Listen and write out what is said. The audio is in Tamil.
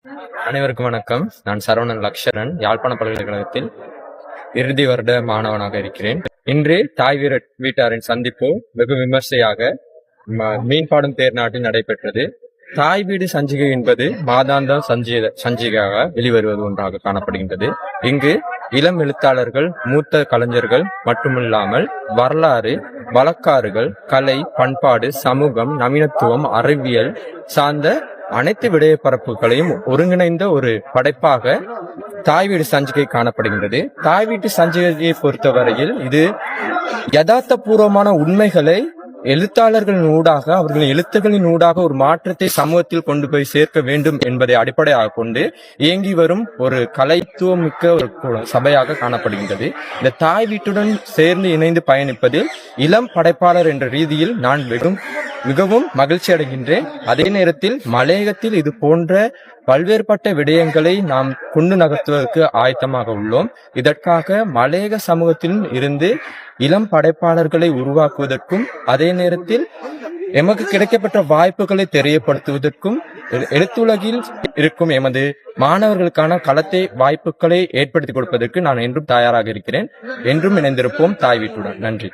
அனைவருக்கும் வணக்கம். நான் சரவணன் லக்ஷரன், யாழ்ப்பாண பல்கலைக்கழகத்தில் இறுதி வருட மாணவனாக இருக்கிறேன். இன்று தாய் வீட்டாரின் சந்திப்பு வெகு விமர்சையாக மீன்பாடும் தேர்நாட்டில் நடைபெற்றது. தாய் வீடு சஞ்சிகை என்பது மாதாந்த சஞ்சிகையாக வெளிவருவது ஒன்றாக காணப்படுகின்றது. இங்கு இளம் எழுத்தாளர்கள், மூத்த கலைஞர்கள் மட்டுமில்லாமல் வரலாறு, வழக்காறுகள், கலை, பண்பாடு, சமூகம், நவீனத்துவம், அறிவியல் சார்ந்த அனைத்து விடயப்பரப்புகளையும் ஒருங்கிணைந்த ஒரு படைப்பாக தாய் வீடு சஞ்சிகை காணப்படுகின்றது. தாய் வீட்டு சஞ்சிகையை பொறுத்தவரையில் இது யதார்த்தபூர்வமான உண்மைகளை எழுத்தாளர்களின் ஊடாக, அவர்களின் எழுத்துக்களின் ஊடாக ஒரு மாற்றத்தை சமூகத்தில் கொண்டு போய் சேர்க்க வேண்டும் என்பதை அடிப்படையாக கொண்டு இயங்கி வரும் ஒரு கலைத்துவமிக்க ஒரு சபையாக காணப்படுகின்றது. இந்த தாய் வீட்டுடன் சேர்ந்து இணைந்து பயணிப்பதில் இளம் படைப்பாளர் என்ற ரீதியில் நான் மிகவும் மகிழ்ச்சி அடைகின்றேன். அதே நேரத்தில் மலையகத்தில் இது போன்ற பல்வேறுபட்ட விடயங்களை நாம் கொண்டு நகர்த்துவதற்கு ஆயத்தமாக உள்ளோம். இதற்காக மலையக சமூகத்தில் இருந்து இளம் படைப்பாளர்களை உருவாக்குவதற்கும், அதே நேரத்தில் எமக்கு கிடைக்கப்பட்ட வாய்ப்புகளை தெரியப்படுத்துவதற்கும், எழுத்துலகில் இருக்கும் எமது மாணவர்களுக்கான களத்தை, வாய்ப்புகளை ஏற்படுத்தி கொடுப்பதற்கு நான் என்றும் தயாராக இருக்கிறேன். என்றும் இணைந்திருப்போம் தாய் வீட்டுடன். நன்றி.